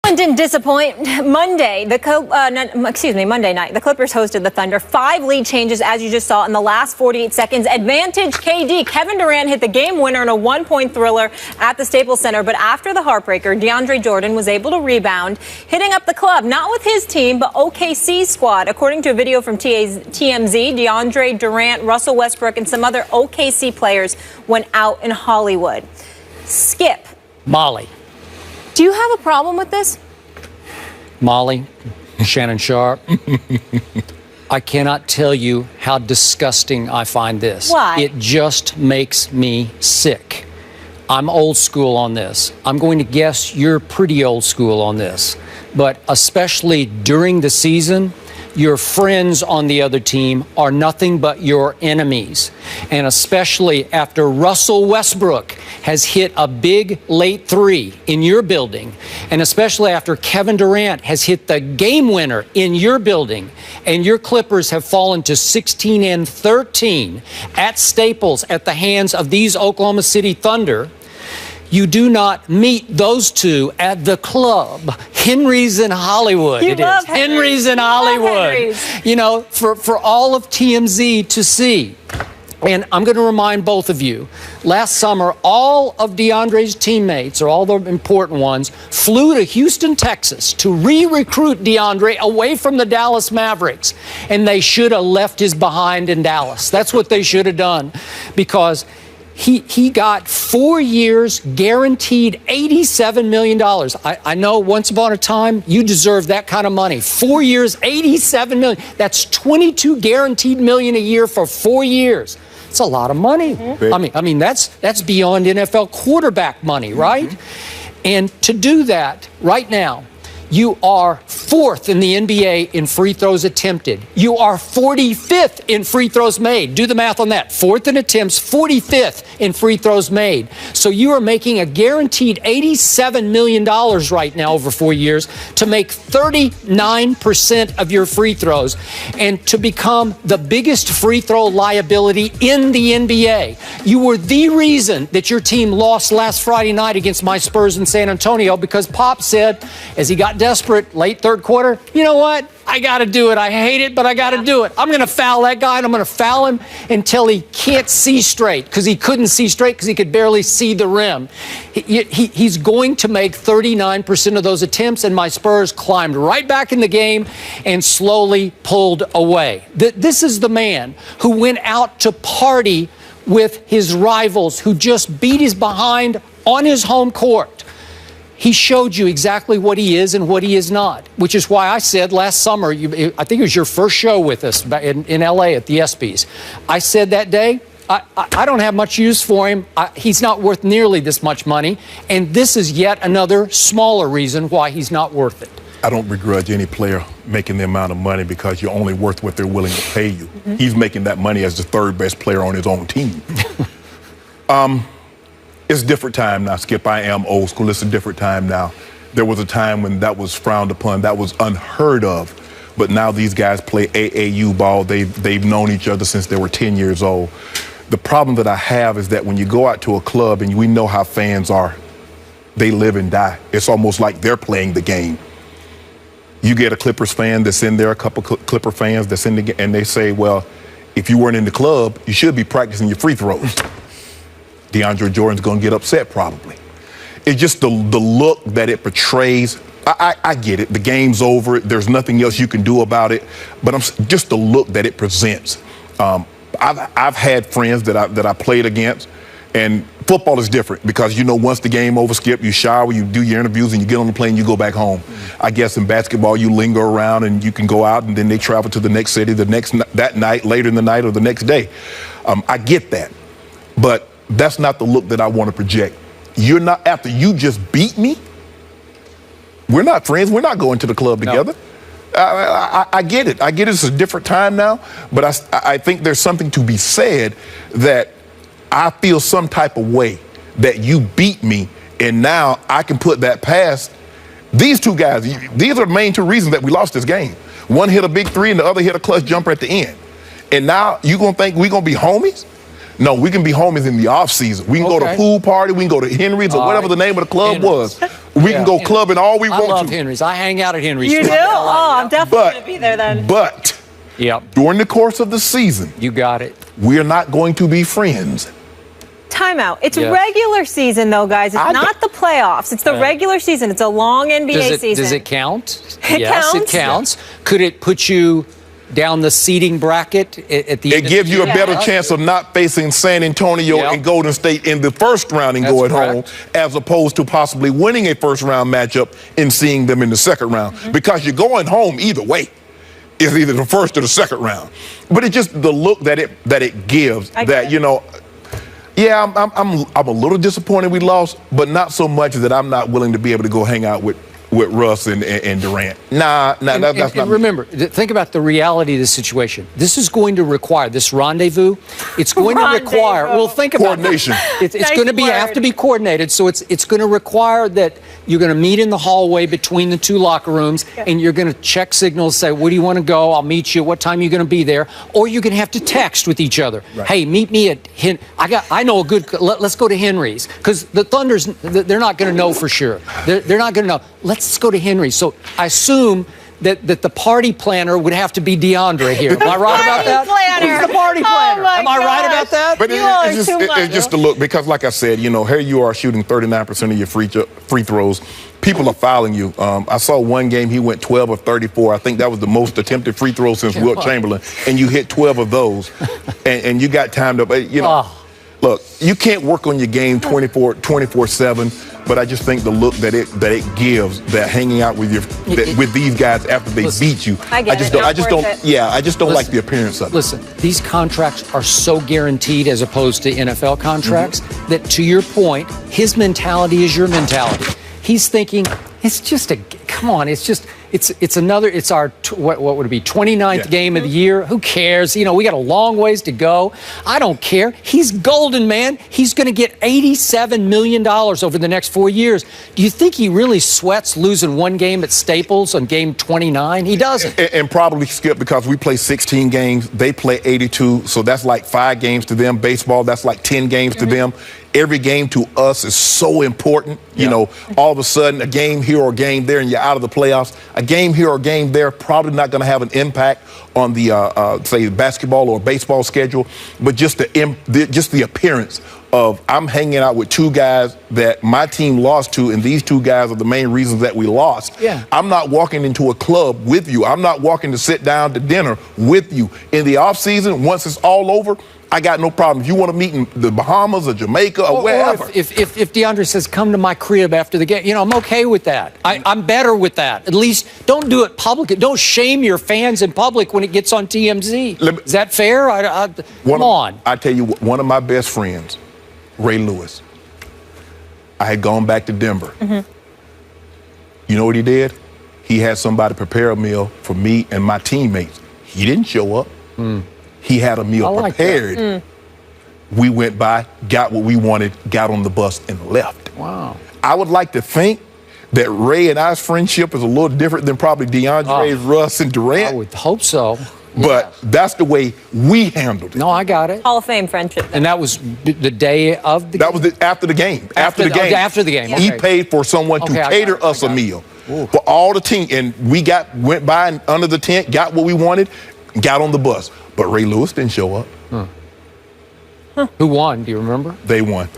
Didn't disappoint. Monday night, the Clippers hosted the Thunder. 5 lead changes, as you just saw, in the last 48 seconds. Advantage KD. Kevin Durant hit the game winner in a 1-point thriller at the Staples Center. But after the heartbreaker, DeAndre Jordan was able to rebound, hitting up the club, not with his team, but OKC's squad. According to a video from TMZ, DeAndre Durant, Russell Westbrook, and some other OKC players went out in Hollywood. Skip. Molly. Do you have a problem with this? Molly, Shannon Sharp, I cannot tell you how disgusting I find this. Why? It just makes me sick. I'm old school on this. I'm going to guess you're pretty old school on this. But especially during the season, your friends on the other team are nothing but your enemies. And especially after Russell Westbrook has hit a big late 3 in your building, and especially after Kevin Durant has hit the game winner in your building, and your Clippers have fallen to 16-13 at Staples at the hands of these Oklahoma City Thunder. You do not meet those two at the club. Henry's in Hollywood. You love Henry's. Henry's in Hollywood. You know, for all of TMZ to see. And I'm going to remind both of you, last summer, all of DeAndre's teammates, or all the important ones, flew to Houston, Texas to re-recruit DeAndre away from the Dallas Mavericks. And they should have left his behind in Dallas. That's what they should have done, because he got 4 years, guaranteed $87 million. I know once upon a time you deserve that kind of money. 4 years, $87 million. That's 22 guaranteed million a year for 4 years. It's a lot of money. Mm-hmm. I mean that's beyond NFL quarterback money, right? Mm-hmm. And to do that right now, you are 4th in the NBA in free throws attempted. You are 45th in free throws made. Do the math on that. 4th in attempts, 45th in free throws made. So you are making a guaranteed $87 million right now over 4 years to make 39% of your free throws and to become the biggest free throw liability in the NBA. You were the reason that your team lost last Friday night against my Spurs in San Antonio, because Pop said, as he got desperate late third quarter, you know what? I got to do it. I hate it, but I got to do it. I'm going to foul that guy, and I'm going to foul him until he can't see straight, because he couldn't see straight because he could barely see the rim. He's going to make 39% of those attempts, and my Spurs climbed right back in the game and slowly pulled away. This is the man who went out to party with his rivals, who just beat his behind on his home court. He showed you exactly what he is and what he is not, which is why I said last summer, I think it was your first show with us in L.A. at the ESPYs. I said that day, I don't have much use for him. He's not worth nearly this much money. And this is yet another smaller reason why he's not worth it. I don't begrudge any player making the amount of money, because you're only worth what they're willing to pay you. Mm-hmm. He's making that money as the 3rd best player on his own team. It's a different time now, Skip. I am old school. It's a different time now. There was a time when that was frowned upon. That was unheard of. But now these guys play AAU ball. They've known each other since they were 10 years old. The problem that I have is that when you go out to a club, and we know how fans are, they live and die. It's almost like they're playing the game. You get a Clippers fan that's in there, a couple Clipper fans that's in the game, and they say, well, if you weren't in the club, you should be practicing your free throws. DeAndre Jordan's going to get upset probably. It's just the look that it portrays. I get it. The game's over. There's nothing else you can do about it. But just the look that it presents. I've had friends that I played against, and football is different because, once the game over, Skip, you shower, you do your interviews, and you get on the plane, you go back home. I guess in basketball, you linger around and you can go out, and then they travel to the next city that night, later in the night, or the next day. I get that. But that's not the look that I want to project. You're not, after you just beat me, we're not friends. We're not going to the club together. No. I get it. I get it. It's a different time now. But I think there's something to be said that I feel some type of way that you beat me, and now I can put that past these two guys. These are the main 2 reasons that we lost this game. One hit a big 3 and the other hit a clutch jumper at the end. And now you're going to think we're going to be homies? No, we can be homies in the off season. We can go to pool party. We can go to Henry's or whatever the name of the club was. We can go clubbing all we want to. I love Henry's. I hang out at Henry's. You do? Oh, I'm definitely going to be there then. But during the course of the season, you got it. We're not going to be friends. Timeout. It's regular season, though, guys. It's not the playoffs. It's the regular season. It's a long NBA season. Does it count? Yes, it counts. Could it put you down the seeding bracket at the end? It gives you a better chance of not facing San Antonio and Golden State in the first round and going home, as opposed to possibly winning a first-round matchup and seeing them in the second round. Because you're going home either way. It's either the first or the second round. But it's just the look that it gives that, you know, I'm a little disappointed we lost, but not so much that I'm not willing to be able to go hang out with Russ and Durant. That's not. Remember, think about the reality of the situation. This is going to require this rendezvous. It's going to require. Well, think about coordination. It's going to have to be coordinated. So it's going to require that you're going to meet in the hallway between the two locker rooms, and you're going to check signals. Say, where do you want to go? I'll meet you. What time are you going to be there? Or you're going to have to text with each other. Right. Hey, meet me at I know a good. Let's go to Henry's, because the Thunder's. They're not going to know for sure. They're not going to know. Let's go to Henry. So I assume that the party planner would have to be DeAndre here. Am I right about that? Who's the party planner? Am I right about that? But it's just a look, because like I said, you know, here you are shooting 39% of your free throws. People are fouling you. I saw one game he went 12 of 34. I think that was the most attempted free throws since Wilt Chamberlain. And you hit 12 of those. and you got timed up. You know, look, you can't work on your game 24/7. But I just think the look that it gives, that hanging out with with these guys after they beat you, I just don't like the appearance of it. Listen, these contracts are so guaranteed as opposed to NFL contracts that, to your point, his mentality is your mentality. He's thinking, it's just come on, it's our, what would it be, 29th game of the year? Who cares? You know, we got a long ways to go. I don't care. He's golden, man. He's going to get $87 million over the next 4 years. Do you think he really sweats losing one game at Staples on game 29? He doesn't. And probably, Skip, because we play 16 games, they play 82, so that's like 5 games to them. Baseball, that's like 10 games to them. Every game to us is so important. You know, all of a sudden, a game here or a game there, and you're out of the playoffs. A game here or a game there, probably not going to have an impact on the, say, basketball or baseball schedule. But just the appearance of, I'm hanging out with 2 guys that my team lost to, and these 2 guys are the main reasons that we lost. I'm not walking into a club with you. I'm not walking to sit down to dinner with you. In the offseason, once it's all over, I got no problem. If you want to meet in the Bahamas or Jamaica or wherever. If DeAndre says, come to my crib after the game, you know, I'm okay with that. I'm better with that. At least don't do it public. Don't shame your fans in public when it gets on TMZ. Is that fair? Come on. I tell you, one of my best friends, Ray Lewis, I had gone back to Denver. You know what he did? He had somebody prepare a meal for me and my teammates. He didn't show up. He had a meal prepared. We went by, got what we wanted, got on the bus, and left. Wow. I would like to think that Ray and I's friendship is a little different than probably DeAndre's, Russ, and Durant. I would hope so. But that's the way we handled it. No, I got it. Hall of Fame friendship. And that was the day of the game? That was after the game. After the game. Yeah. He paid for someone to cater us a meal. For all the team. And we went by under the tent, got what we wanted, got on the bus. But Ray Lewis didn't show up. Who won? Do you remember? They won.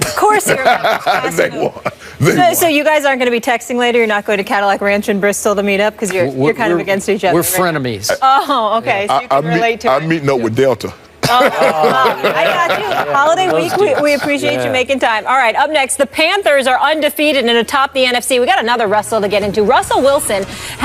Of course you remember. They won. So you guys aren't going to be texting later? You're not going to Cadillac Ranch in Bristol to meet up? Because you're kind of against each other. We're frenemies. Oh, okay. So you can relate to it. I'm meeting up with Delta. I got you. Holiday week, we appreciate you making time. All right, up next, the Panthers are undefeated and atop the NFC. We got another Russell to get into. Russell Wilson